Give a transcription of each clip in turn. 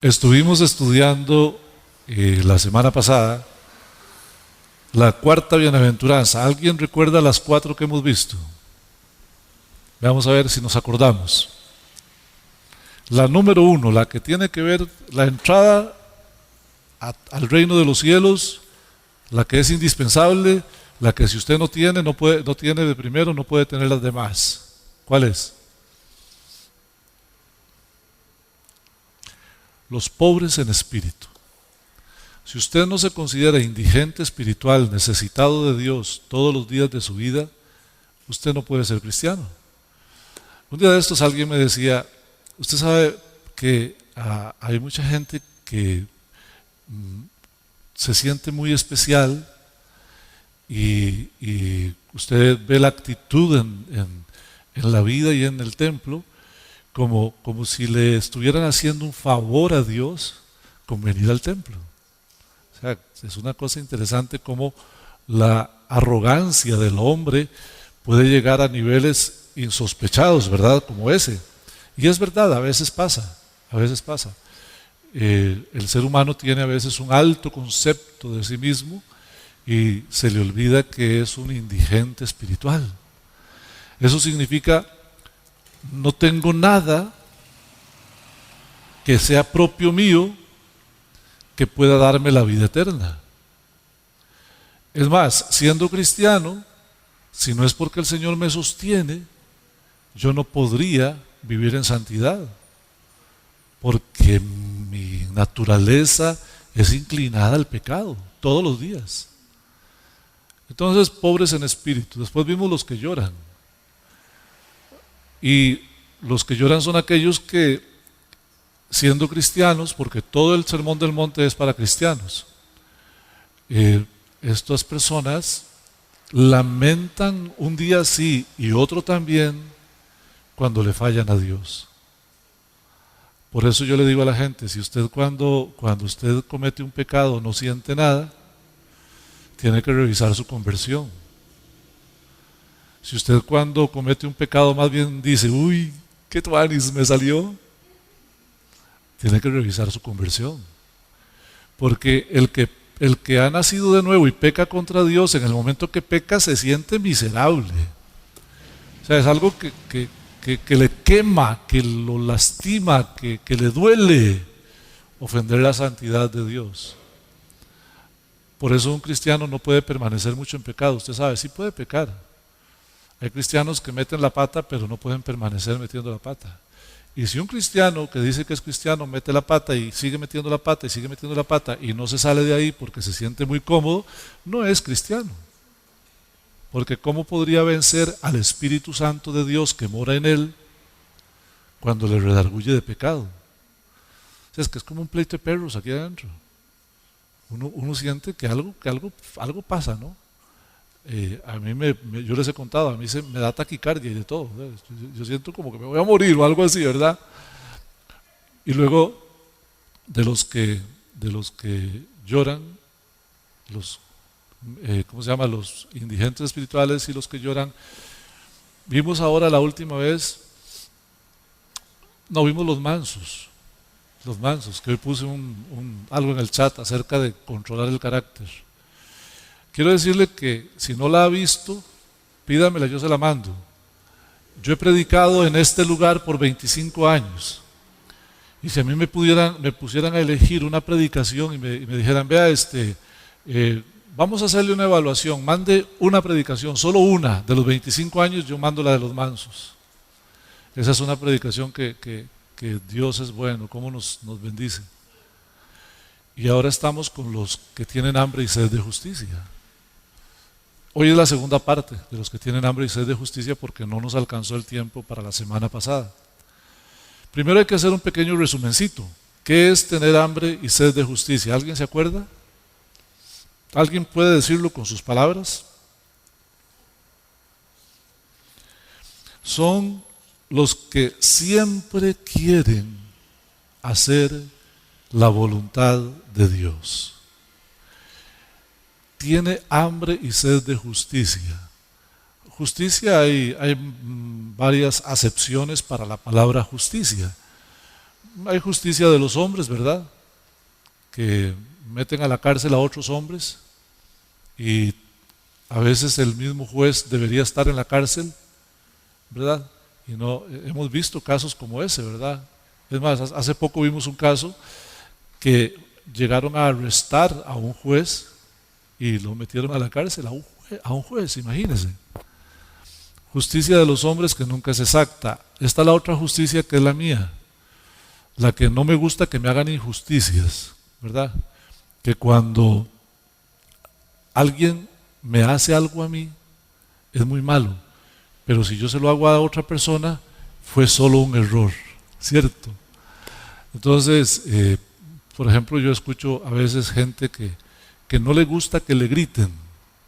Estuvimos estudiando la semana pasada la cuarta bienaventuranza. ¿Alguien recuerda las cuatro que hemos visto? Vamos a ver si nos acordamos. La número 1, la que tiene que ver la entrada al reino de los cielos, la que es indispensable, la que si usted no tiene, no tiene de primero, no puede tener las demás. ¿Cuál es? Los pobres en espíritu. Si usted no se considera indigente espiritual, necesitado de Dios todos los días de su vida, usted no puede ser cristiano. Un día de estos alguien me decía, usted sabe que hay mucha gente que se siente muy especial y usted ve la actitud en la vida y en el templo como si le estuvieran haciendo un favor a Dios con venir al templo. O sea, es una cosa interesante cómo la arrogancia del hombre puede llegar a niveles insospechados, ¿verdad? Como ese. Y es verdad, a veces pasa, a veces pasa. El ser humano tiene a veces un alto concepto de sí mismo y se le olvida que es un indigente espiritual. Eso significa, no tengo nada que sea propio mío que pueda darme la vida eterna. Es más, siendo cristiano, si no es porque el Señor me sostiene, yo no podría vivir en santidad, porque mi naturaleza es inclinada al pecado todos los días. Entonces, pobres en espíritu. Después vimos los que lloran. Y los que lloran son aquellos que, siendo cristianos, porque todo el sermón del monte es para cristianos, estas personas lamentan un día sí y otro también cuando le fallan a Dios. Por eso yo le digo a la gente, si usted cuando usted comete un pecado no siente nada, tiene que revisar su conversión. Si usted cuando comete un pecado más bien dice, uy, qué tuanis me salió, tiene que revisar su conversión. Porque el que ha nacido de nuevo y peca contra Dios, en el momento que peca se siente miserable. O sea, es algo que le quema, que lo lastima, que le duele ofender la santidad de Dios. Por eso un cristiano no puede permanecer mucho en pecado. Usted sabe, sí puede pecar. Hay cristianos que meten la pata, pero no pueden permanecer metiendo la pata. Y si un cristiano que dice que es cristiano mete la pata y sigue metiendo la pata y sigue metiendo la pata y no se sale de ahí porque se siente muy cómodo, no es cristiano. Porque ¿cómo podría vencer al Espíritu Santo de Dios que mora en él cuando le redarguye de pecado? O sea, es que es como un pleito de perros aquí adentro. Uno siente que algo pasa, ¿no? A mí yo les he contado, a mí me da taquicardia y de todo. Yo siento como que me voy a morir o algo así, ¿verdad? Y luego de los que lloran, ¿cómo se llama? Los indigentes espirituales y los que lloran. Vimos ahora la última vez, no, vimos los mansos, que hoy puse algo en el chat acerca de controlar el carácter. Quiero decirle que si no la ha visto, pídamela, yo se la mando. Yo he predicado en este lugar por 25 años. Y si a mí me pusieran a elegir una predicación y me dijeran, vea, vamos a hacerle una evaluación, mande una predicación, solo una, de los 25 años, yo mando la de los mansos. Esa es una predicación que Dios es bueno, cómo nos bendice. Y ahora estamos con los que tienen hambre y sed de justicia. Hoy es la segunda parte de los que tienen hambre y sed de justicia porque no nos alcanzó el tiempo para la semana pasada. Primero hay que hacer un pequeño resumencito. ¿Qué es tener hambre y sed de justicia? ¿Alguien se acuerda? ¿Alguien puede decirlo con sus palabras? Son los que siempre quieren hacer la voluntad de Dios. Tiene hambre y sed de justicia. Justicia hay varias acepciones para la palabra justicia. Hay justicia de los hombres, ¿verdad? Que meten a la cárcel a otros hombres y a veces el mismo juez debería estar en la cárcel, ¿verdad? Y no, hemos visto casos como ese, ¿verdad? Es más, hace poco vimos un caso que llegaron a arrestar a un juez y lo metieron a la cárcel, a un juez, imagínense. Justicia de los hombres que nunca es exacta. Esta es la otra justicia que es la mía, la que no me gusta que me hagan injusticias, ¿verdad? Que cuando alguien me hace algo a mí, es muy malo, pero si yo se lo hago a otra persona, fue solo un error, ¿cierto? Entonces, por ejemplo, yo escucho a veces gente que no le gusta que le griten.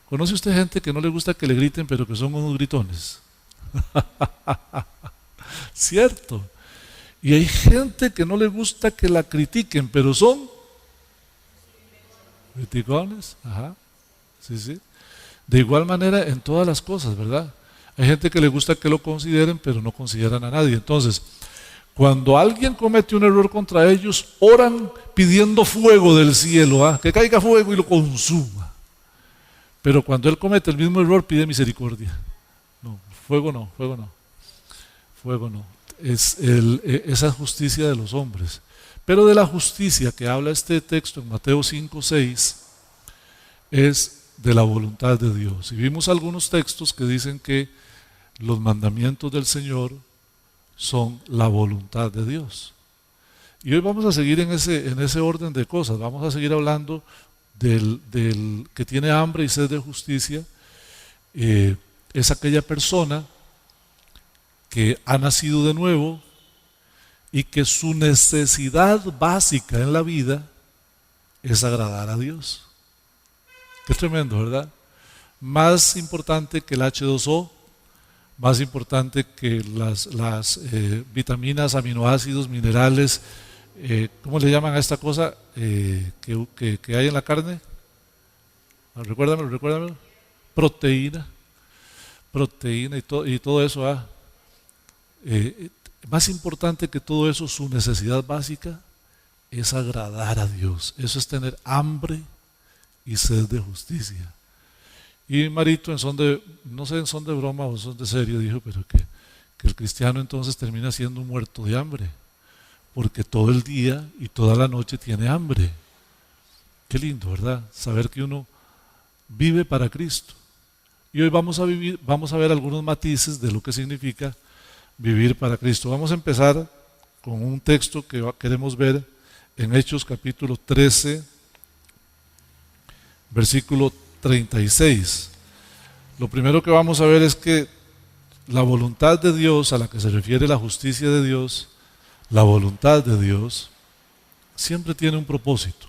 ¿Conoce usted gente que no le gusta que le griten, pero que son unos gritones? ¿Cierto? Y hay gente que no le gusta que la critiquen, pero son criticones. Ajá, sí, sí. De igual manera en todas las cosas, ¿verdad? Hay gente que le gusta que lo consideren, pero no consideran a nadie. Entonces, cuando alguien comete un error contra ellos, oran pidiendo fuego del cielo, ¿ah? Que caiga fuego y lo consuma. Pero cuando él comete el mismo error, pide misericordia. No, fuego no, fuego no, fuego no. Es esa justicia de los hombres. Pero de la justicia que habla este texto en Mateo 5, 6, es de la voluntad de Dios. Y vimos algunos textos que dicen que los mandamientos del Señor son la voluntad de Dios. Y hoy vamos a seguir en ese orden de cosas. Vamos a seguir hablando del que tiene hambre y sed de justicia. Es aquella persona que ha nacido de nuevo y que su necesidad básica en la vida es agradar a Dios. Qué tremendo, ¿verdad? Más importante que el H2O, más importante que las vitaminas, aminoácidos, minerales, ¿cómo le llaman a esta cosa que hay en la carne? Recuérdamelo. Proteína y todo eso. Más importante que todo eso, su necesidad básica es agradar a Dios. Eso es tener hambre y sed de justicia. Y Marito, no sé en son de broma o son de serio, dijo, pero que el cristiano entonces termina siendo un muerto de hambre, porque todo el día y toda la noche tiene hambre. Qué lindo, ¿verdad? Saber que uno vive para Cristo. Y hoy vamos a ver algunos matices de lo que significa vivir para Cristo. Vamos a empezar con un texto que queremos ver en Hechos capítulo 13, versículo 36. Lo primero que vamos a ver es que la voluntad de Dios, a la que se refiere la justicia de Dios, la voluntad de Dios, siempre tiene un propósito.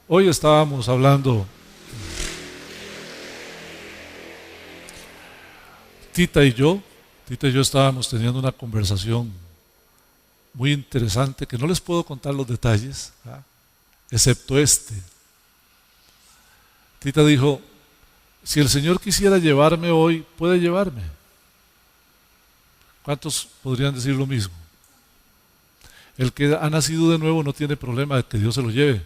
Hoy estábamos hablando, Tita y yo estábamos teniendo una conversación muy interesante que no les puedo contar los detalles, excepto este. Tita dijo, si el Señor quisiera llevarme hoy, puede llevarme. ¿Cuántos podrían decir lo mismo? El que ha nacido de nuevo no tiene problema de que Dios se lo lleve.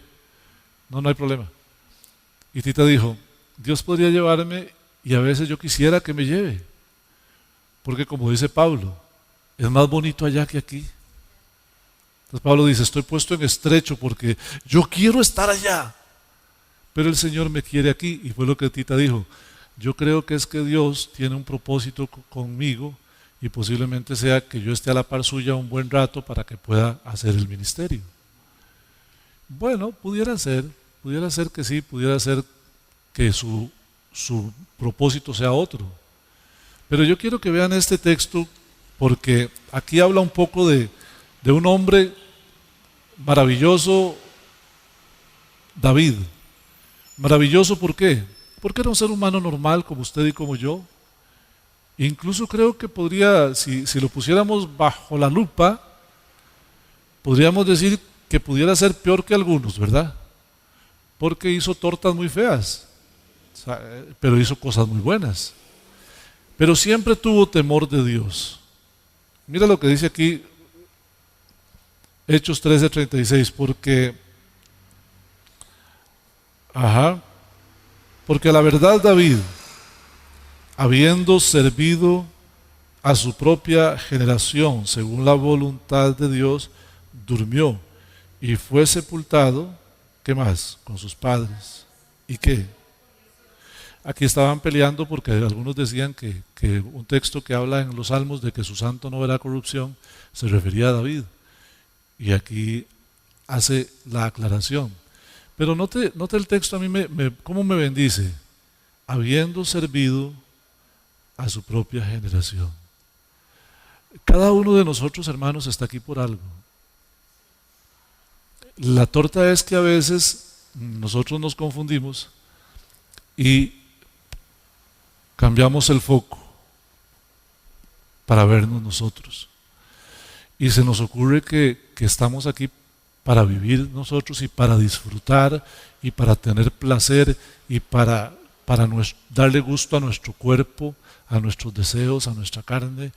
No hay problema. Y Tita dijo, Dios podría llevarme y a veces yo quisiera que me lleve. Porque como dice Pablo, es más bonito allá que aquí. Entonces Pablo dice, estoy puesto en estrecho porque yo quiero estar allá, pero el Señor me quiere aquí. Y fue lo que Tita dijo, yo creo que es que Dios tiene un propósito conmigo y posiblemente sea que yo esté a la par suya un buen rato para que pueda hacer el ministerio. Bueno, pudiera ser que sí, pudiera ser que su propósito sea otro. Pero yo quiero que vean este texto porque aquí habla un poco de un hombre maravilloso, David. Maravilloso, ¿por qué? Porque era un ser humano normal como usted y como yo. Incluso creo que podría, si lo pusiéramos bajo la lupa, podríamos decir que pudiera ser peor que algunos, ¿verdad? Porque hizo tortas muy feas, pero hizo cosas muy buenas. Pero siempre tuvo temor de Dios. Mira lo que dice aquí Hechos 13:36, porque a la verdad David, habiendo servido a su propia generación según la voluntad de Dios, durmió y fue sepultado, ¿qué más? Con sus padres. ¿Y qué? Aquí estaban peleando porque algunos decían que un texto que habla en los Salmos de que su santo no verá corrupción se refería a David. Y aquí hace la aclaración. Pero note el texto a mí cómo me bendice. Habiendo servido a su propia generación. Cada uno de nosotros, hermanos, está aquí por algo. La torta es que a veces nosotros nos confundimos y cambiamos el foco para vernos nosotros. Y se nos ocurre que estamos aquí para vivir nosotros y para disfrutar y para tener placer y para darle gusto a nuestro cuerpo, a nuestros deseos, a nuestra carne.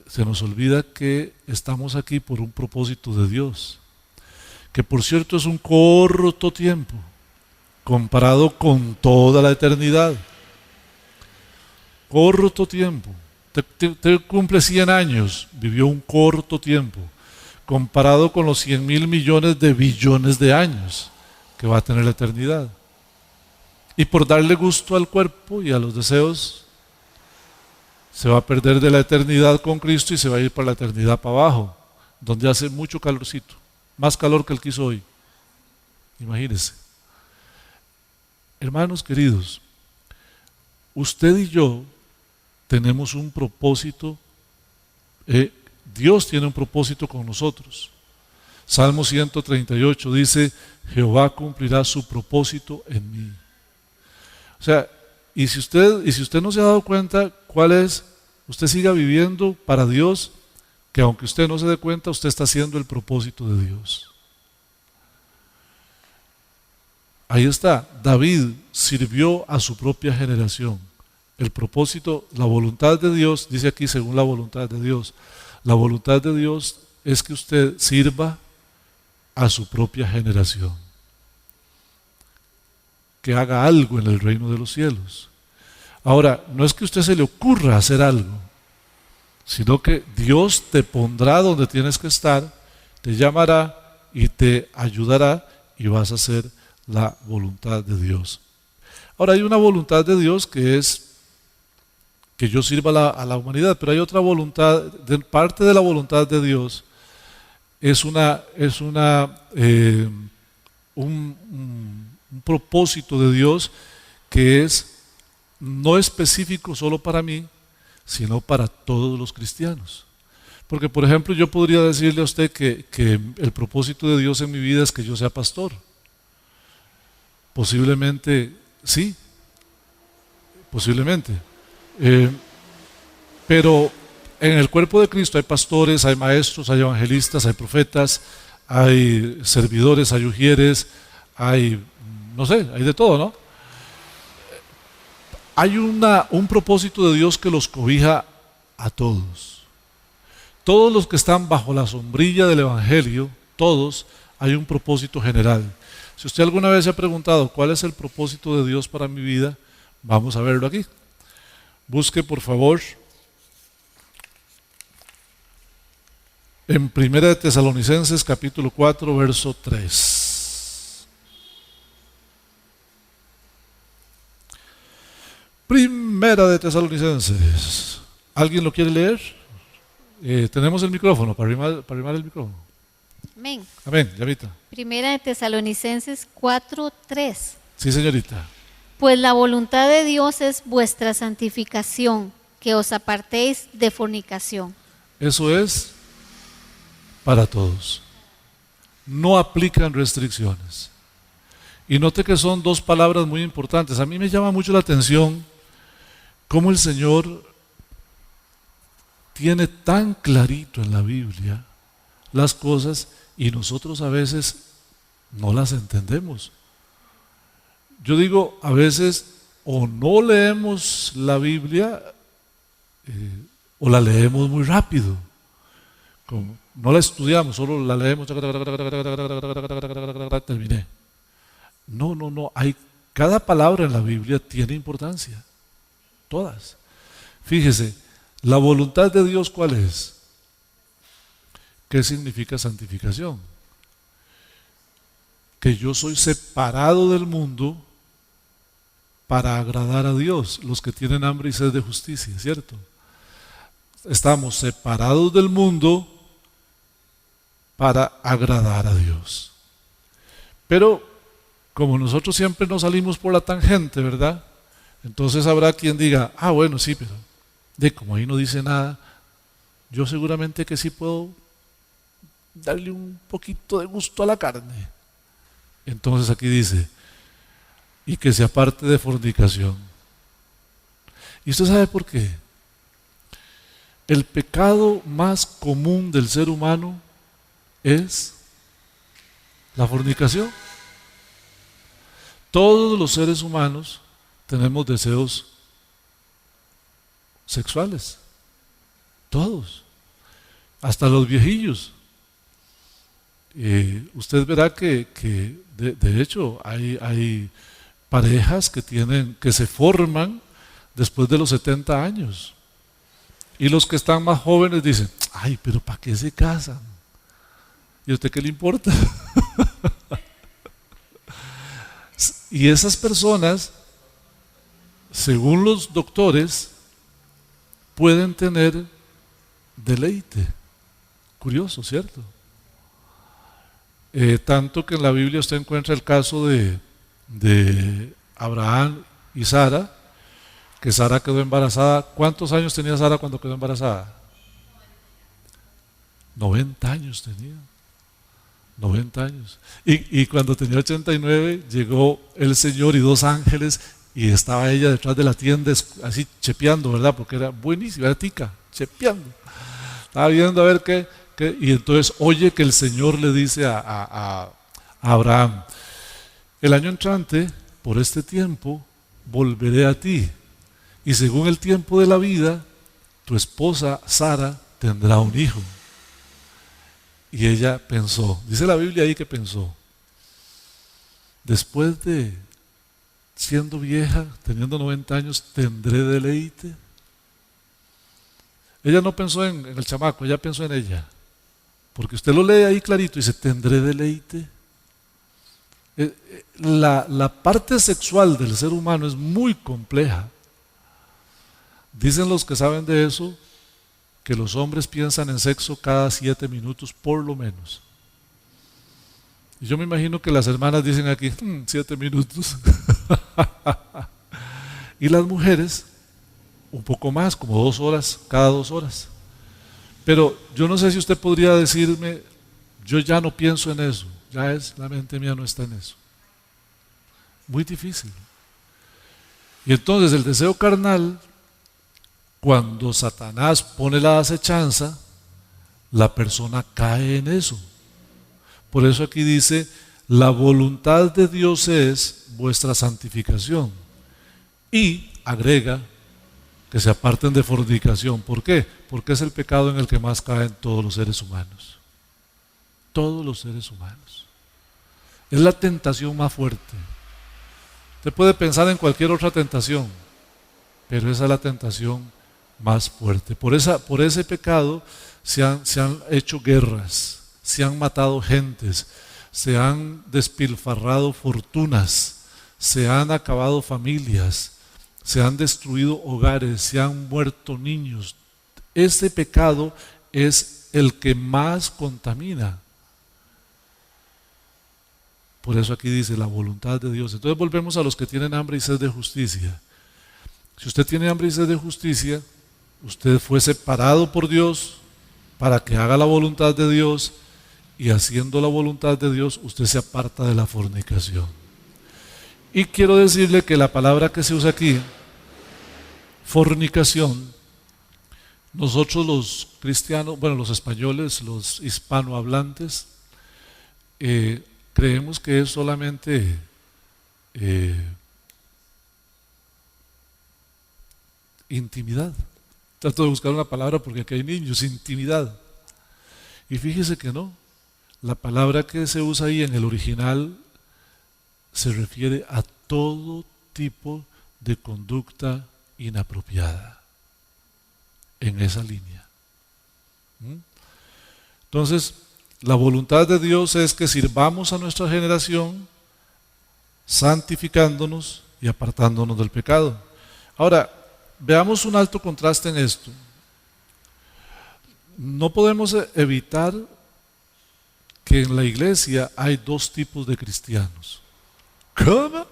Se nos olvida que estamos aquí por un propósito de Dios, que por cierto es un corto tiempo comparado con toda la eternidad. Corto tiempo. Usted cumple 100 años, vivió un corto tiempo comparado con los 100.000 millones de billones de años que va a tener la eternidad. Y por darle gusto al cuerpo y a los deseos, se va a perder de la eternidad con Cristo y se va a ir para la eternidad para abajo, donde hace mucho calorcito, más calor que el que hizo hoy. Imagínense. Hermanos queridos, usted y yo tenemos un propósito, Dios tiene un propósito con nosotros. Salmo 138 dice, Jehová cumplirá su propósito en mí. O sea, y si usted no se ha dado cuenta cuál es, usted siga viviendo para Dios, que aunque usted no se dé cuenta, usted está haciendo el propósito de Dios. Ahí está, David sirvió a su propia generación. El propósito, la voluntad de Dios, dice aquí según la voluntad de Dios, la voluntad de Dios es que usted sirva a su propia generación, que haga algo en el reino de los cielos. Ahora, no es que a usted se le ocurra hacer algo, sino que Dios te pondrá donde tienes que estar, te llamará y te ayudará y vas a hacer la voluntad de Dios. Ahora, hay una voluntad de Dios que es que yo sirva a la humanidad, pero hay otra voluntad, parte de la voluntad de Dios es un propósito de Dios que es no específico solo para mí, sino para todos los cristianos. Porque, por ejemplo, yo podría decirle a usted que el propósito de Dios en mi vida es que yo sea pastor. Posiblemente sí, posiblemente. Pero en el cuerpo de Cristo hay pastores, hay maestros, hay evangelistas, hay profetas, hay servidores, hay ujieres, hay, no sé, hay de todo, ¿no? Hay un propósito de Dios que los cobija a todos. Todos los que están bajo la sombrilla del Evangelio, todos, hay un propósito general. Si usted alguna vez se ha preguntado cuál es el propósito de Dios para mi vida, vamos a verlo aquí. Busque por favor en 1 Tesalonicenses capítulo 4 verso 3. Primera de Tesalonicenses. ¿Alguien lo quiere leer? Tenemos el micrófono, para arrimar el micrófono. Amén. Amén, llamita. Primera de Tesalonicenses 4:3. Sí, señorita. Pues la voluntad de Dios es vuestra santificación, que os apartéis de fornicación. Eso es para todos. No aplican restricciones. Y note que son dos palabras muy importantes. A mí me llama mucho la atención cómo el Señor tiene tan clarito en la Biblia las cosas y nosotros a veces no las entendemos. Yo digo, a veces o no leemos la Biblia o la leemos muy rápido, No la estudiamos, solo la leemos, terminé. No, cada palabra en la Biblia tiene importancia, todas. Fíjese, la voluntad de Dios, ¿cuál es? ¿Qué significa santificación? Que yo soy separado del mundo para agradar a Dios, los que tienen hambre y sed de justicia, ¿cierto? Estamos separados del mundo para agradar a Dios. Pero como nosotros siempre nos salimos por la tangente, ¿verdad? Entonces habrá quien diga, bueno, sí, pero como ahí no dice nada, yo seguramente que sí puedo darle un poquito de gusto a la carne. Entonces aquí dice, y que se aparte de fornicación. ¿Y usted sabe por qué? El pecado más común del ser humano es la fornicación. Todos los seres humanos tenemos deseos sexuales, todos, hasta los viejillos. Usted verá que de hecho hay parejas que se forman después de los 70 años. Y los que están más jóvenes dicen, pero ¿para qué se casan? ¿Y a usted qué le importa? Y esas personas, según los doctores, pueden tener deleite. Curioso, ¿cierto? Tanto que en la Biblia usted encuentra el caso de Abraham y Sara, que Sara quedó embarazada. ¿Cuántos años tenía Sara cuando quedó embarazada? 90 años tenía. 90 años. Y cuando tenía 89 llegó el Señor y 2 ángeles y estaba ella detrás de la tienda así chepeando, ¿verdad? Porque era buenísima, era tica, chepeando. Estaba viendo a ver qué y entonces oye que el Señor le dice a Abraham, el año entrante, por este tiempo, volveré a ti. Y según el tiempo de la vida, tu esposa Sara tendrá un hijo. Y ella pensó, dice la Biblia ahí que pensó, después de siendo vieja, teniendo 90 años, ¿tendré deleite? Ella no pensó en el chamaco, ella pensó en ella. Porque usted lo lee ahí clarito y dice, ¿tendré deleite? La parte sexual del ser humano es muy compleja. Dicen los que saben de eso que los hombres piensan en sexo cada 7 minutos por lo menos. Y yo me imagino que las hermanas dicen aquí, 7 minutos. Y las mujeres, un poco más, como 2 horas, cada 2 horas. Pero yo no sé si usted podría decirme, yo ya no pienso en eso, la mente mía no está en eso. Muy difícil. Y entonces el deseo carnal, cuando Satanás pone la acechanza, la persona cae en eso. Por eso aquí dice, la voluntad de Dios es vuestra santificación. Y agrega que se aparten de fornicación. ¿Por qué? Porque es el pecado en el que más caen todos los seres humanos. Todos los seres humanos. Es la tentación más fuerte. Usted puede pensar en cualquier otra tentación, pero esa es la tentación más fuerte. Por ese pecado se han hecho guerras, se han matado gentes, se han despilfarrado fortunas, se han acabado familias, se han destruido hogares, se han muerto niños. Este pecado es el que más contamina. Por eso aquí dice la voluntad de Dios. Entonces volvemos a los que tienen hambre y sed de justicia. Si usted tiene hambre y sed de justicia, usted fue separado por Dios para que haga la voluntad de Dios, y haciendo la voluntad de Dios usted se aparta de la fornicación. Y quiero decirle que la palabra que se usa aquí, fornicación, nosotros los cristianos, bueno, los españoles, los hispanohablantes, creemos que es solamente intimidad. Trato de buscar una palabra porque aquí hay niños, intimidad. Y fíjese que no. La palabra que se usa ahí en el original se refiere a todo tipo de conducta inapropiada en esa línea. ¿Mm? Entonces, la voluntad de Dios es que sirvamos a nuestra generación santificándonos y apartándonos del pecado. Ahora, veamos un alto contraste en esto. No podemos evitar que en la iglesia hay dos tipos de cristianos. ¿Cómo?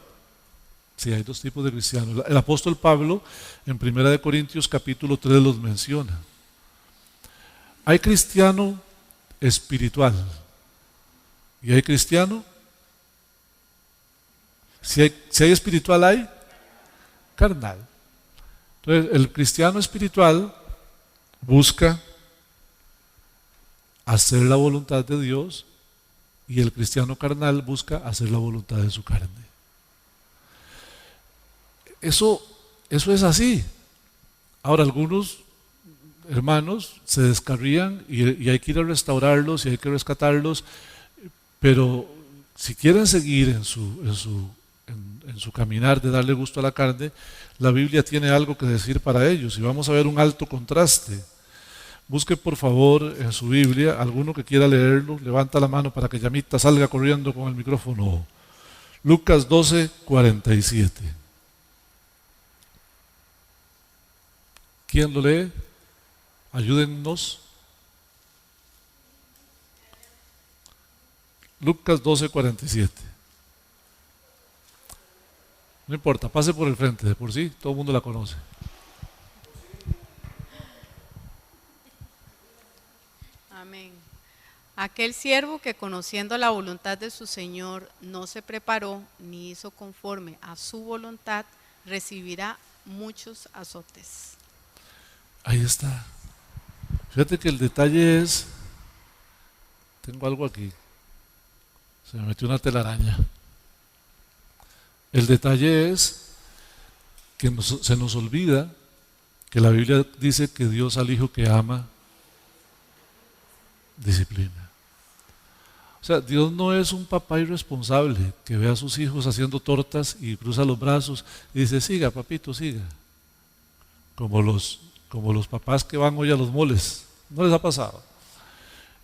Sí, hay dos tipos de cristianos. El apóstol Pablo en 1 Corintios capítulo 3 los menciona. Hay cristiano espiritual y hay cristiano. Si hay espiritual, hay carnal. Entonces, el cristiano espiritual busca hacer la voluntad de Dios y el cristiano carnal busca hacer la voluntad de su carne. Eso es así. Ahora, algunos hermanos se descarrían y hay que ir a restaurarlos y hay que rescatarlos, pero si quieren seguir en su caminar de darle gusto a la carne, la Biblia tiene algo que decir para ellos y vamos a ver un alto contraste. Busque por favor en su Biblia, alguno que quiera leerlo, levanta la mano para que Yamita salga corriendo con el micrófono. Lucas 12:47. ¿Quién lo lee? Ayúdennos. Lucas 12:47. No importa, pase por el frente, de por sí, todo el mundo la conoce. Amén. Aquel siervo que conociendo la voluntad de su Señor no se preparó ni hizo conforme a su voluntad, recibirá muchos azotes. Ahí está. Fíjate que el detalle es, tengo algo aquí, se me metió una telaraña. El detalle es que se nos olvida que la Biblia dice que Dios al hijo que ama disciplina. O sea, Dios no es un papá irresponsable que ve a sus hijos haciendo tortas y cruza los brazos y dice, siga papito, siga. Como los papás que van hoy a los moles. ¿No les ha pasado?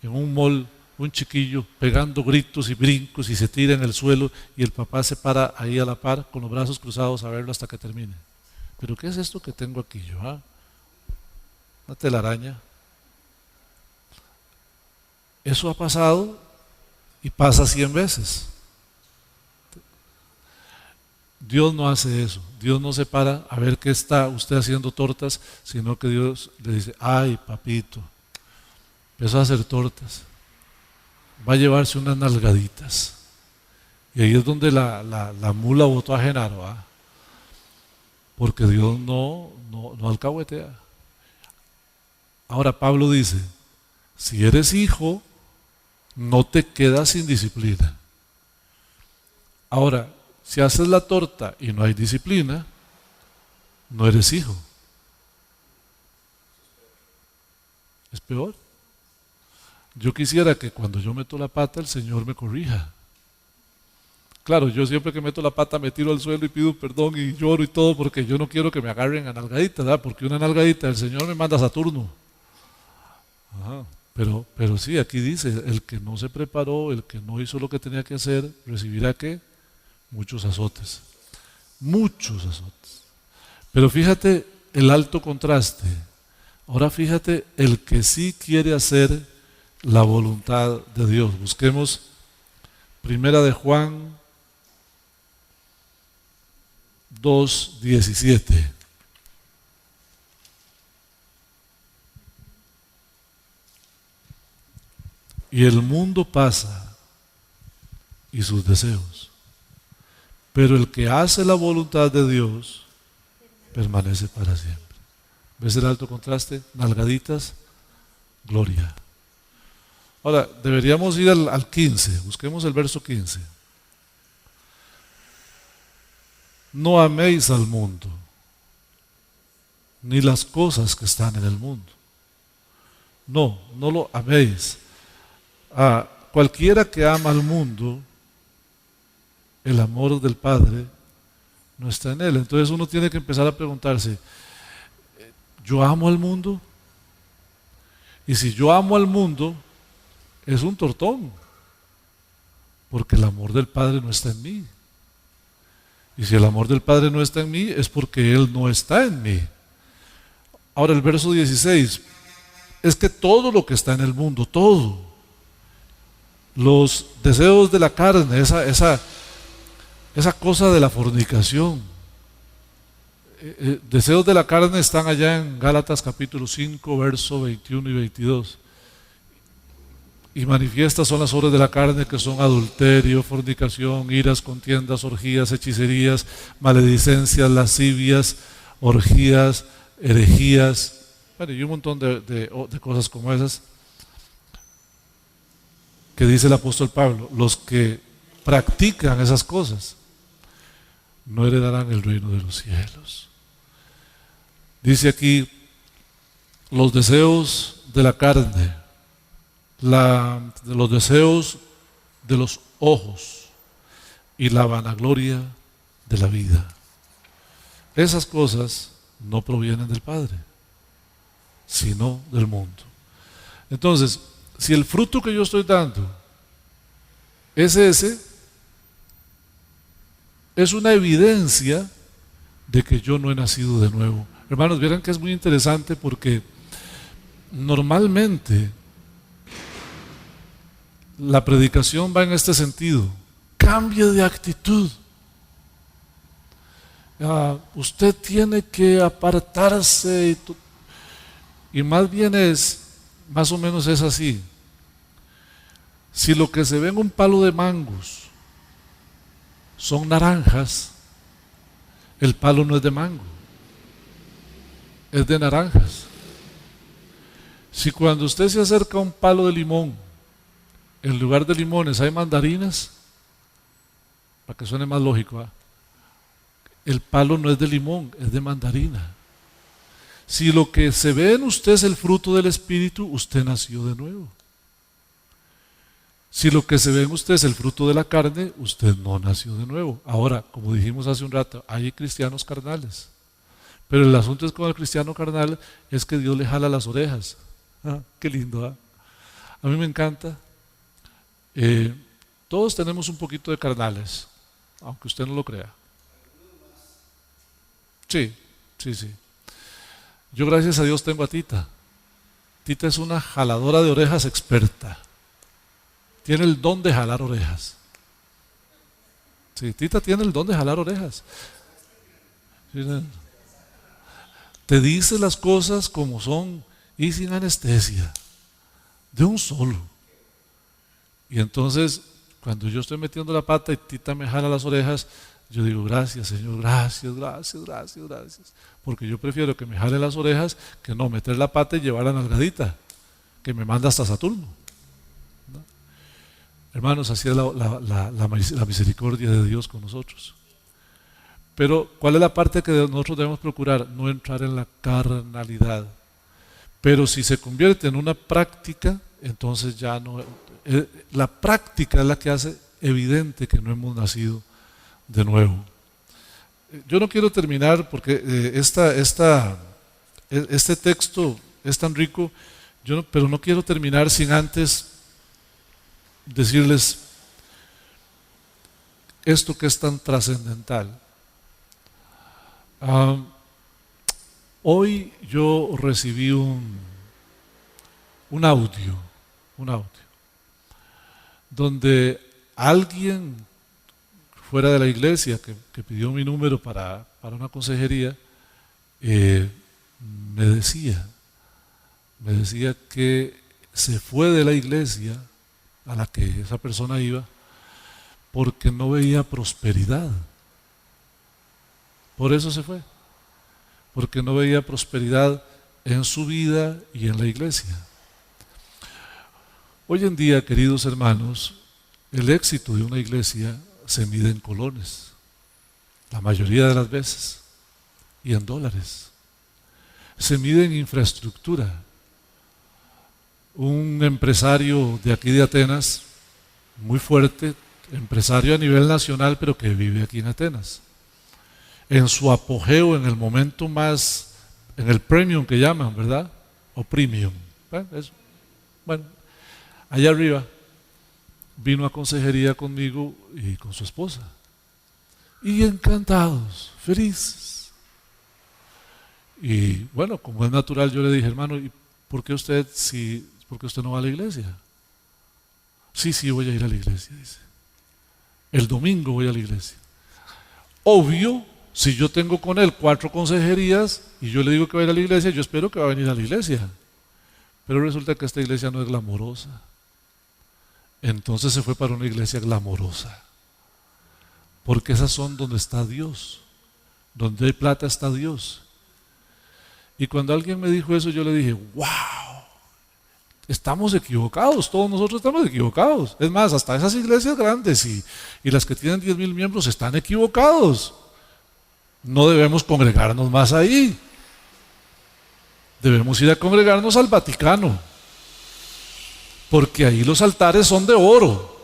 En un mall, un chiquillo pegando gritos y brincos y se tira en el suelo y el papá se para ahí a la par con los brazos cruzados a verlo hasta que termine. ¿Pero qué es esto que tengo aquí yo? Una telaraña. Eso ha pasado y pasa 100 veces. Dios no hace eso. Dios no se para a ver qué está usted haciendo tortas, sino que Dios le dice, ay papito, empezó a hacer tortas, va a llevarse unas nalgaditas. Y ahí es donde la mula botó a Genaro, porque Dios no alcahuetea. Ahora Pablo dice, si eres hijo, no te quedas sin disciplina. Ahora, si haces la torta y no hay disciplina, no eres hijo. Es peor. Yo quisiera que cuando yo meto la pata el Señor me corrija. Claro, yo siempre que meto la pata me tiro al suelo y pido perdón y lloro y todo porque yo no quiero que me agarren a nalgadita, ¿verdad? Porque una nalgadita el Señor me manda a Saturno. Ajá. Pero sí, aquí dice, el que no se preparó, el que no hizo lo que tenía que hacer, recibirá ¿qué? Muchos azotes. Muchos azotes. Pero fíjate el alto contraste. Ahora fíjate el que sí quiere hacer la voluntad de Dios. Busquemos Primera de Juan 2:17. Y el mundo pasa y sus deseos, pero el que hace la voluntad de Dios permanece para siempre. ¿Ves el alto contraste? Nalgaditas, gloria. Ahora, deberíamos ir al 15, busquemos el verso 15. No améis al mundo, ni las cosas que están en el mundo. No lo améis. cualquiera que ama al mundo, el amor del Padre no está en él. Entonces uno tiene que empezar a preguntarse, ¿yo amo al mundo? Y si yo amo al mundo, es un tortón, porque el amor del Padre no está en mí. Y si el amor del Padre no está en mí, es porque Él no está en mí. Ahora el verso 16, es que todo lo que está en el mundo, todo, los deseos de la carne, esa cosa de la fornicación, deseos de la carne están allá en Gálatas capítulo 5, verso 21 y 22. Y manifiestas son las obras de la carne, que son adulterio, fornicación, iras, contiendas, orgías, hechicerías, maledicencias, lascivias, orgías, herejías, bueno, y un montón de cosas como esas que dice el apóstol Pablo. Los que practican esas cosas no heredarán el reino de los cielos. Dice aquí, los deseos de la carne, de los deseos de los ojos y la vanagloria de la vida. Esas cosas no provienen del Padre, sino del mundo. Entonces, si el fruto que yo estoy dando es ese, es una evidencia de que yo no he nacido de nuevo. Hermanos, vieran que es muy interesante porque normalmente la predicación va en este sentido: cambie de actitud. Usted tiene que apartarse y más bien más o menos es así. Si lo que se ve en un palo de mangos son naranjas, el palo no es de mango, es de naranjas. Si cuando usted se acerca a un palo de limón, en lugar de limones hay mandarinas, para que suene más lógico, el palo no es de limón, es de mandarina. Si lo que se ve en usted es el fruto del Espíritu, usted nació de nuevo. Si lo que se ve en usted es el fruto de la carne, usted no nació de nuevo. Ahora, como dijimos hace un rato, hay cristianos carnales, pero el asunto es con el cristiano carnal es que Dios le jala las orejas. Qué lindo, A mí me encanta. Todos tenemos un poquito de carnales, aunque usted no lo crea. Sí. Yo, gracias a Dios, tengo a Tita. Tita es una jaladora de orejas experta. Tiene el don de jalar orejas. Sí, Tita tiene el don de jalar orejas. Te dice las cosas como son y sin anestesia, de un solo. Y entonces, cuando yo estoy metiendo la pata y Tita me jala las orejas, yo digo, gracias Señor, gracias. Porque yo prefiero que me jale las orejas que no meter la pata y llevar la nalgadita, que me manda hasta Saturno. ¿No? Hermanos, así es la misericordia de Dios con nosotros. Pero, ¿cuál es la parte que nosotros debemos procurar? No entrar en la carnalidad. Pero si se convierte en una práctica, entonces ya no. La práctica es la que hace evidente que no hemos nacido de nuevo. Yo no quiero terminar porque este texto es tan rico, pero no quiero terminar sin antes decirles esto que es tan trascendental. Hoy yo recibí un audio donde alguien fuera de la iglesia que pidió mi número para una consejería, me decía que se fue de la iglesia a la que esa persona iba porque no veía prosperidad. Por eso se fue, porque no veía prosperidad en su vida y en la iglesia. Hoy en día, queridos hermanos, el éxito de una iglesia se mide en colones, la mayoría de las veces, y en dólares. Se mide en infraestructura. un empresario de aquí de Atenas, muy fuerte, empresario a nivel nacional, pero que vive aquí en Atenas. En su apogeo, en el momento más, en el premium que llaman, ¿verdad? O premium. Bueno, allá arriba vino a consejería conmigo y con su esposa. Y encantados, felices. Y bueno, como es natural, yo le dije, hermano, ¿y por qué usted no va a la iglesia? Sí, voy a ir a la iglesia, dice. El domingo voy a la iglesia. Obvio, si yo tengo con él 4 consejerías y yo le digo que va a ir a la iglesia, yo espero que va a venir a la iglesia. Pero resulta que esta iglesia no es glamorosa. Entonces se fue para una iglesia glamorosa. Porque esas son donde está Dios. Donde hay plata está Dios. Y cuando alguien me dijo eso, yo le dije, wow, estamos equivocados, todos nosotros estamos equivocados. Es más, hasta esas iglesias grandes y las que tienen 10,000 miembros están equivocados. No debemos congregarnos más ahí. Debemos ir a congregarnos al Vaticano, porque ahí los altares son de oro.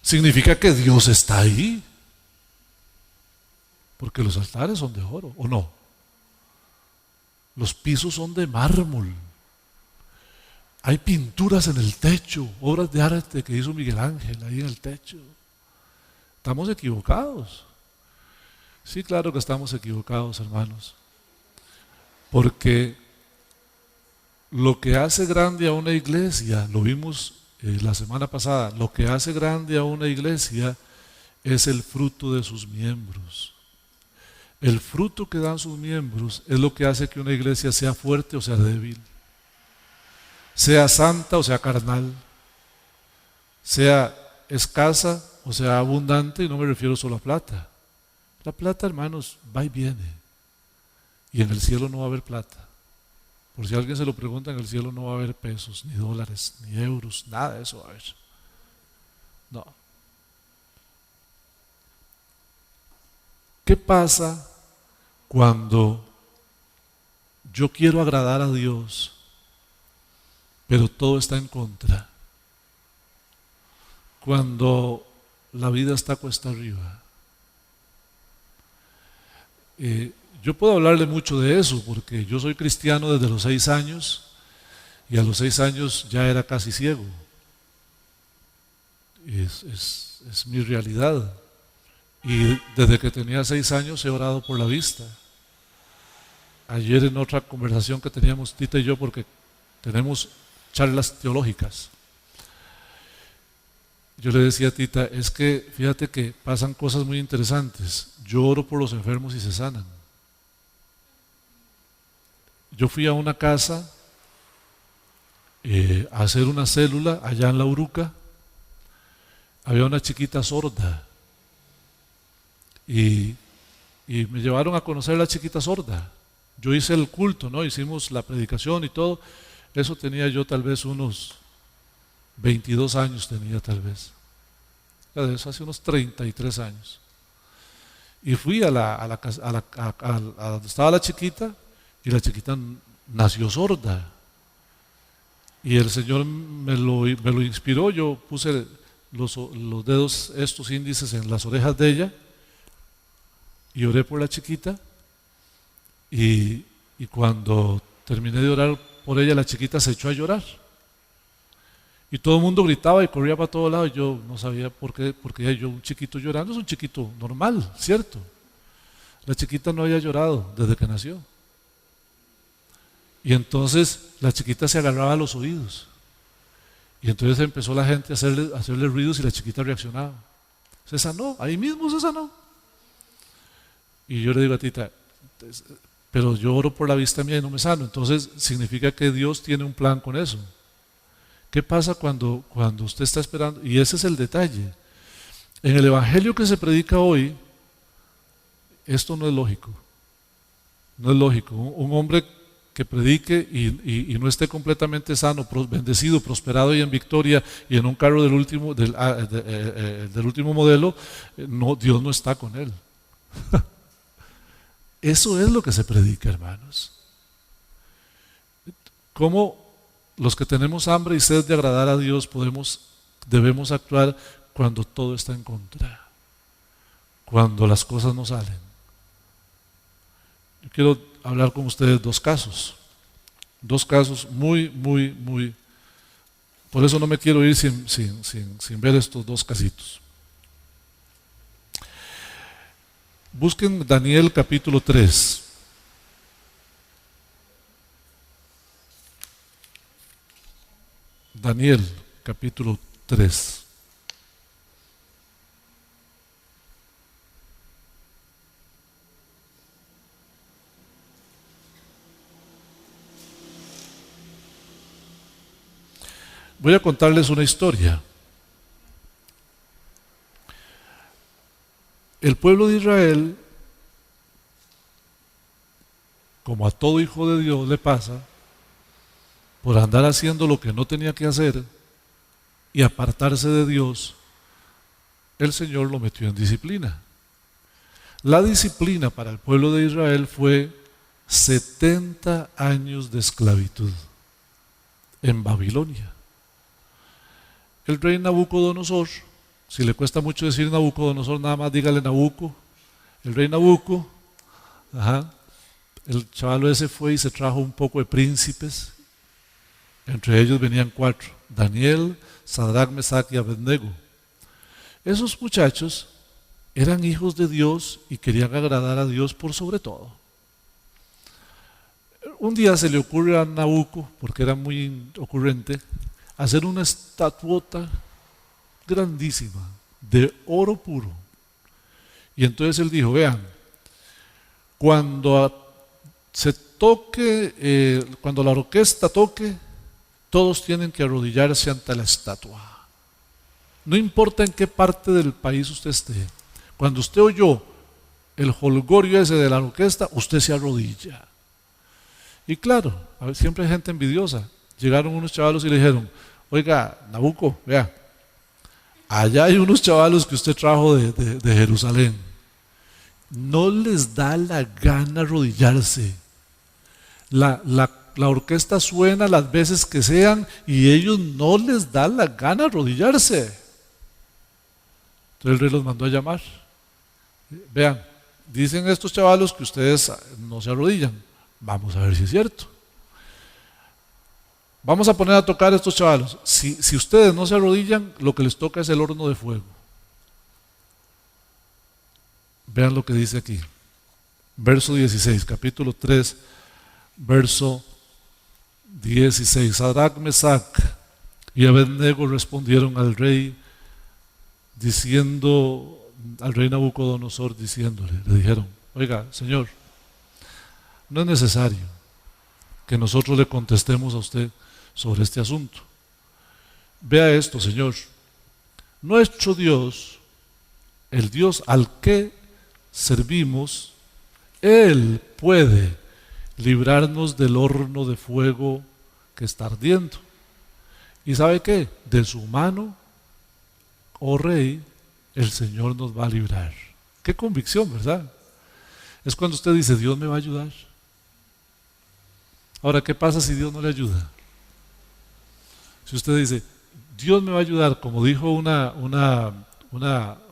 Significa que Dios está ahí, porque los altares son de oro, ¿o no? Los pisos son de mármol. Hay pinturas en el techo, obras de arte que hizo Miguel Ángel ahí en el techo. Estamos equivocados. Sí, claro que estamos equivocados, hermanos. Porque lo que hace grande a una iglesia, lo vimos la semana pasada, lo que hace grande a una iglesia es el fruto de sus miembros. El fruto que dan sus miembros es lo que hace que una iglesia sea fuerte o sea débil, sea santa o sea carnal, sea escasa o sea abundante, y no me refiero solo a plata. La plata, hermanos, va y viene. Y en el cielo no va a haber plata. Por si alguien se lo pregunta, en el cielo no va a haber pesos, ni dólares, ni euros, nada de eso va a haber. No. ¿Qué pasa cuando yo quiero agradar a Dios, pero todo está en contra? Cuando la vida está cuesta arriba. Yo puedo hablarle mucho de eso, porque yo soy cristiano desde los 6 años, y a los 6 años ya era casi ciego. Es mi realidad. Y desde que tenía 6 años he orado por la vista. Ayer en otra conversación que teníamos Tita y yo, porque tenemos charlas teológicas, yo le decía a Tita, es que fíjate que pasan cosas muy interesantes. Yo oro por los enfermos y se sanan. Yo fui a una casa a hacer una célula allá en La Uruca. Había una chiquita sorda y me llevaron a conocer a la chiquita sorda. Yo hice el culto, ¿no? Hicimos la predicación y todo. Eso tenía yo tal vez unos 22 años tenía tal vez. De eso hace unos 33 años. Y fui a donde estaba la chiquita, y la chiquita nació sorda. Y el Señor me lo inspiró. Yo puse los dedos, estos índices, en las orejas de ella y oré por la chiquita. Y cuando terminé de orar por ella, la chiquita se echó a llorar. Y todo el mundo gritaba y corría para todos lados. Yo no sabía por qué, porque yo, un chiquito llorando es un chiquito normal, ¿cierto? La chiquita no había llorado desde que nació. Y entonces la chiquita se agarraba a los oídos. Y entonces empezó la gente a hacerle ruidos y la chiquita reaccionaba. Se sanó, ahí mismo se sanó. Y yo le digo a Tita, pero yo oro por la vista mía y no me sano. Entonces significa que Dios tiene un plan con eso. ¿Qué pasa cuando usted está esperando? Y ese es el detalle. En el evangelio que se predica hoy, esto no es lógico. No es lógico. Un hombre que predique y no esté completamente sano, bendecido, prosperado y en victoria, y en un carro del último modelo, no, Dios no está con él. Eso es lo que se predica, hermanos. ¿Cómo los que tenemos hambre y sed de agradar a Dios debemos actuar cuando todo está en contra, cuando las cosas no salen. Yo quiero hablar con ustedes dos casos muy, por eso no me quiero ir sin ver estos dos casitos. Busquen Daniel capítulo 3. Daniel capítulo 3. Voy a contarles una historia. El pueblo de Israel, como a todo hijo de Dios le pasa, por andar haciendo lo que no tenía que hacer y apartarse de Dios, el Señor lo metió en disciplina. La disciplina para el pueblo de Israel fue 70 años de esclavitud en Babilonia. El rey Nabucodonosor, si le cuesta mucho decir Nabucodonosor, nada más dígale Nabuco. El rey Nabuco, el chaval ese fue y se trajo un poco de príncipes. Entre ellos venían 4, Daniel, Sadrach, Mesach y Abednego. Esos muchachos eran hijos de Dios y querían agradar a Dios por sobre todo. Un día se le ocurre a Nabuco, porque era muy ocurrente, hacer una estatuota grandísima de oro puro. Y entonces él dijo, vean, cuando la orquesta toque, todos tienen que arrodillarse ante la estatua. No importa en qué parte del país usted esté. Cuando usted oyó el jolgorio ese de la orquesta, usted se arrodilla. Y claro, siempre hay gente envidiosa. Llegaron unos chavalos y le dijeron, oiga, Nabucco, vea, allá hay unos chavalos que usted trajo de Jerusalén. No les da la gana arrodillarse. La orquesta suena las veces que sean y ellos no les da la gana arrodillarse. Entonces el rey los mandó a llamar. Vean, dicen estos chavalos que ustedes no se arrodillan. Vamos a ver si es cierto. Vamos a poner a tocar a estos chavalos. Si ustedes no se arrodillan, lo que les toca es el horno de fuego. Vean lo que dice aquí. Verso 16, capítulo 3, verso 16. Sadrach, Mesach y Abednego respondieron al rey Nabucodonosor, diciéndole, le dijeron, oiga, señor, no es necesario que nosotros le contestemos a usted sobre este asunto. Vea esto, Señor. Nuestro Dios, el Dios al que servimos, Él puede librarnos del horno de fuego que está ardiendo. ¿Y sabe qué? De su mano, oh Rey, el Señor nos va a librar. Qué convicción, ¿verdad? Es cuando usted dice, Dios me va a ayudar. Ahora, ¿qué pasa si Dios no le ayuda? Si usted dice, Dios me va a ayudar, como dijo una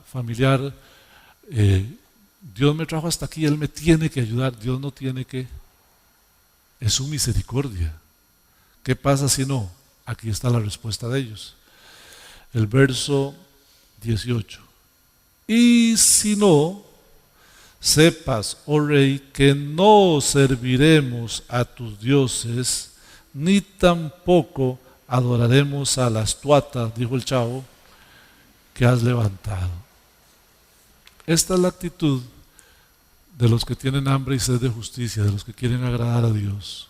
familiar, Dios me trajo hasta aquí, Él me tiene que ayudar. Dios no tiene que, es su misericordia. ¿Qué pasa si no? Aquí está la respuesta de ellos. El verso 18. Y si no, sepas, oh rey, que no serviremos a tus dioses, ni tampoco adoraremos a la estatua, dijo el chavo, que has levantado. Esta es la actitud de los que tienen hambre y sed de justicia, de los que quieren agradar a Dios.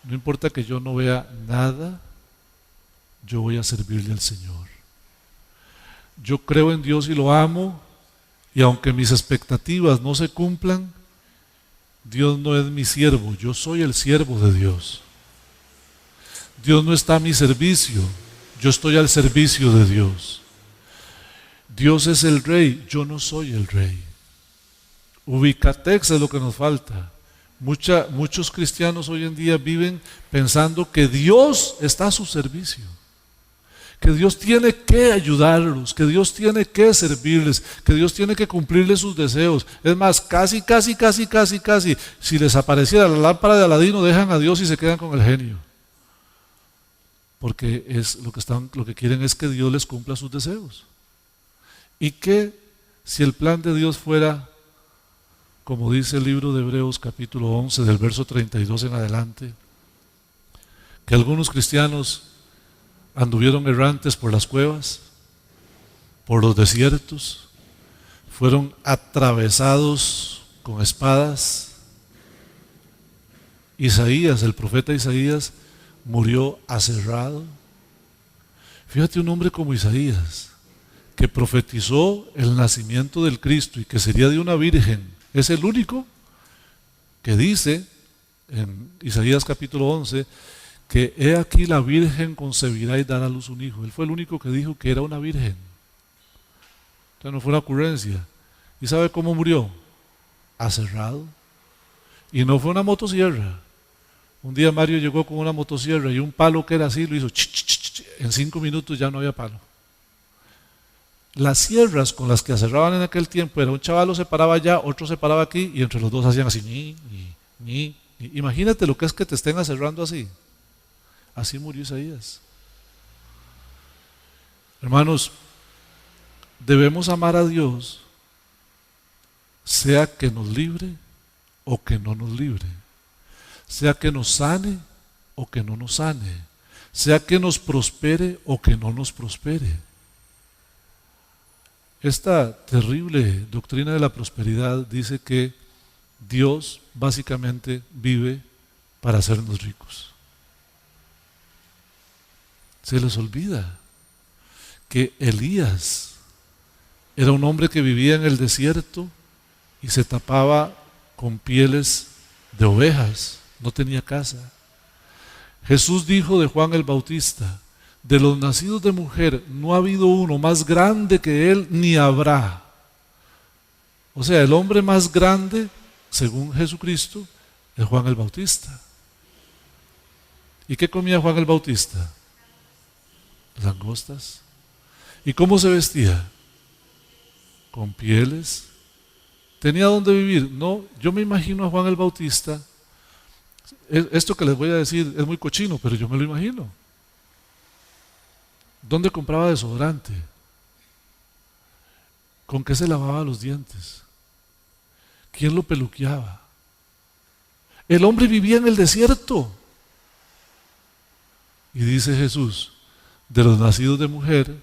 No importa que yo no vea nada, yo voy a servirle al Señor. Yo creo en Dios y lo amo, y aunque mis expectativas no se cumplan, Dios no es mi siervo, yo soy el siervo de Dios. Dios no está a mi servicio, yo estoy al servicio de Dios. Dios es el rey, yo no soy el rey. Ubicatex es lo que nos falta. Muchos cristianos hoy en día viven pensando que Dios está a su servicio, que Dios tiene que ayudarlos, que Dios tiene que servirles, que Dios tiene que cumplirles sus deseos. Es más, casi, si les apareciera la lámpara de Aladino, dejan a Dios y se quedan con el genio. Porque lo que quieren es que Dios les cumpla sus deseos. Y que si el plan de Dios fuera, como dice el libro de Hebreos capítulo 11 del verso 32 en adelante, que algunos cristianos anduvieron errantes por las cuevas, por los desiertos, fueron atravesados con espadas. Isaías, el profeta Isaías, murió aserrado. Fíjate, un hombre como Isaías, que profetizó el nacimiento del Cristo y que sería de una virgen, es el único que dice en Isaías capítulo 11 que he aquí la virgen concebirá y dará a luz un hijo. Él fue el único que dijo que era una virgen. Entonces no fue una ocurrencia. ¿Y sabe cómo murió? Aserrado. Y no fue una motosierra. Un día Mario llegó con una motosierra y un palo que era así lo hizo en 5 minutos ya no había palo. Las sierras con las que aserraban en aquel tiempo era un chavalo se paraba allá, otro se paraba aquí y entre los dos hacían así ñi. Imagínate lo que es que te estén aserrando así. Así murió Isaías. Hermanos, debemos amar a Dios, sea que nos libre o que no nos libre, sea que nos sane o que no nos sane, sea que nos prospere o que no nos prospere. Esta terrible doctrina de la prosperidad dice que Dios básicamente vive para hacernos ricos. Se les olvida que Elías era un hombre que vivía en el desierto y se tapaba con pieles de ovejas, no tenía casa. Jesús dijo de Juan el Bautista: de los nacidos de mujer no ha habido uno más grande que él, ni habrá. O sea, el hombre más grande, según Jesucristo, es Juan el Bautista. ¿Y qué comía Juan el Bautista? Langostas. ¿Y cómo se vestía? Con pieles. ¿Tenía dónde vivir? No, yo me imagino a Juan el Bautista. Esto que les voy a decir es muy cochino, pero yo me lo imagino. ¿Dónde compraba desodorante? ¿Con qué se lavaba los dientes? ¿Quién lo peluqueaba? El hombre vivía en el desierto. Y dice Jesús: de los nacidos de mujer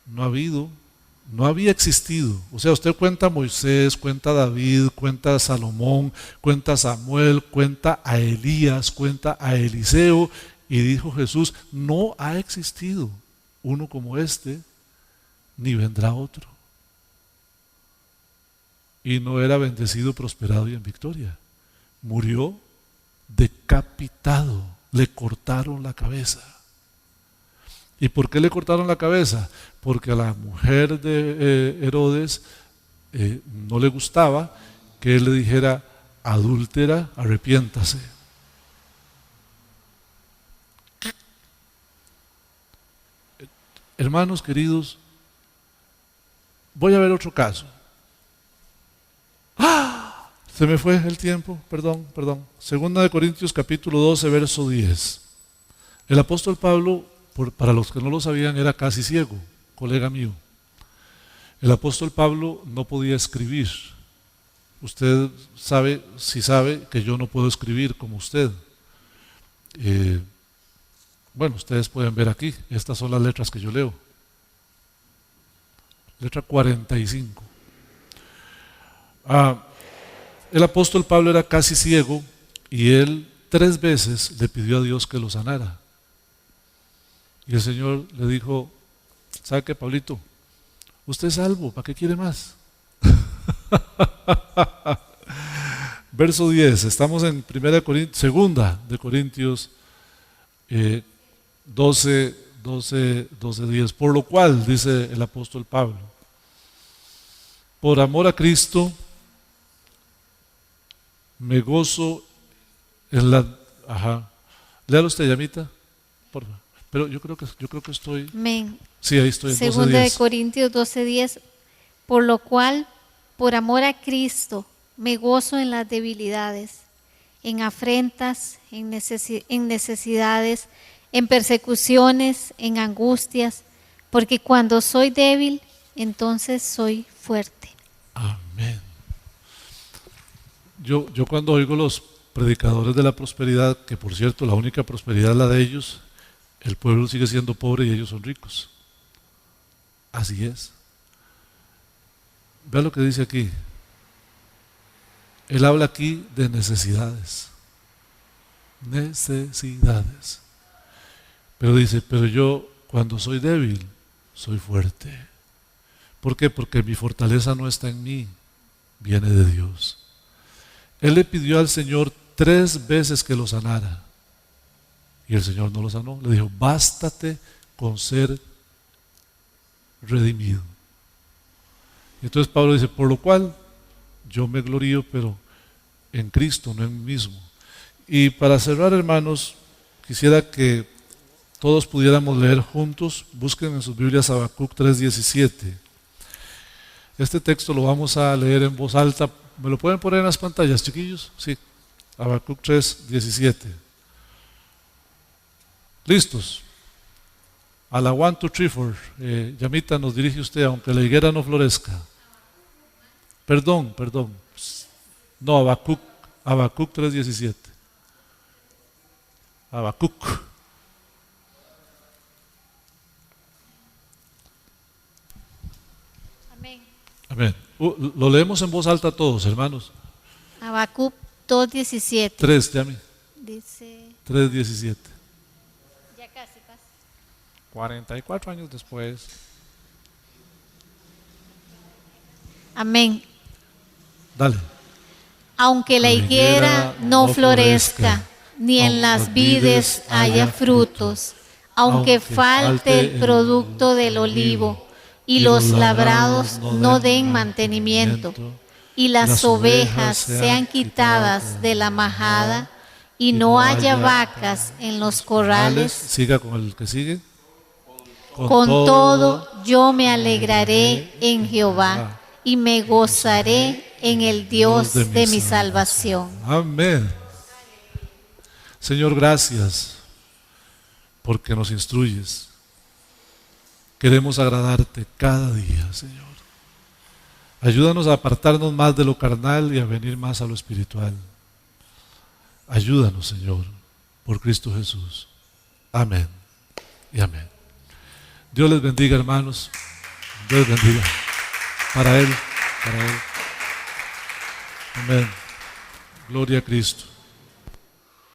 no había existido. O sea, usted cuenta a Moisés, cuenta a David, cuenta a Salomón, cuenta a Samuel, cuenta a Elías, cuenta a Eliseo, y dijo Jesús: no ha existido uno como este, ni vendrá otro. Y no era bendecido, prosperado y en victoria. Murió decapitado, le cortaron la cabeza. ¿Y por qué le cortaron la cabeza? Porque a la mujer de Herodes no le gustaba que él le dijera: adúltera, arrepiéntase. Hermanos queridos, voy a ver otro caso. ¡Ah! Se me fue el tiempo, perdón. Segunda de Corintios capítulo 12, verso 10. El apóstol Pablo, para los que no lo sabían, era casi ciego, colega mío. El apóstol Pablo no podía escribir. Usted sabe que yo no puedo escribir como usted. Bueno, ustedes pueden ver aquí, estas son las letras que yo leo. Letra 45. El apóstol Pablo era casi ciego y él 3 veces le pidió a Dios que lo sanara. Y el Señor le dijo: ¿sabe qué, Pablito? Usted es salvo, ¿para qué quiere más? Verso 10, estamos en 2 de Corintios 12, 10. Por lo cual, dice el apóstol Pablo, por amor a Cristo, Me gozo en la... Ajá. Léalo usted, Llamita. Por favor. Pero yo creo que estoy... Amén. Sí, ahí estoy en Segunda de 12:10. Corintios 12:10, por lo cual, por amor a Cristo, me gozo en las debilidades, en afrentas, en necesidades, en persecuciones, en angustias, porque cuando soy débil, entonces soy fuerte. Amén. Yo cuando oigo los predicadores de la prosperidad, que por cierto la única prosperidad es la de ellos, el pueblo sigue siendo pobre y ellos son ricos. Así es. Vea lo que dice aquí. Él habla aquí de necesidades. Necesidades. Pero dice, pero yo cuando soy débil, soy fuerte. ¿Por qué? Porque mi fortaleza no está en mí, viene de Dios. Él le pidió al Señor 3 veces que lo sanara. Y el Señor no lo sanó. Le dijo, bástate con ser redimido. Y entonces Pablo dice, por lo cual yo me glorío, pero en Cristo, no en mí mismo. Y para cerrar, hermanos, quisiera que todos pudiéramos leer juntos. Busquen en sus Biblias Habacuc 3:17. Este texto lo vamos a leer en voz alta. ¿Me lo pueden poner en las pantallas, chiquillos? Sí. Habacuc 3:17. ¿Listos? A la 1, 2, 3, 4. Llamita, nos dirige usted, aunque la higuera no florezca. Perdón. No, Habacuc 3:17. Habacuc. Amén. Amén. Lo leemos en voz alta todos, hermanos. Habacuc 2:17. 3, Yami. Dice, 3:17. ya casi pasa. 44 años después. Amén. Dale. Aunque la higuera no florezca, ni en las vides haya frutos, aunque falte el producto del olivo, y los labrados no den mantenimiento, y las ovejas sean quitadas de la majada, y no haya vacas en los corrales, Siga con el que sigue. con todo yo me alegraré en Jehová, y me gozaré en el Dios de mi salvación. Amén. Señor, gracias porque nos instruyes. Queremos agradarte cada día, Señor. Ayúdanos a apartarnos más de lo carnal y a venir más a lo espiritual. Ayúdanos, Señor, por Cristo Jesús. Amén y amén. Dios les bendiga, hermanos. Dios les bendiga. Para Él. Amén. Gloria a Cristo.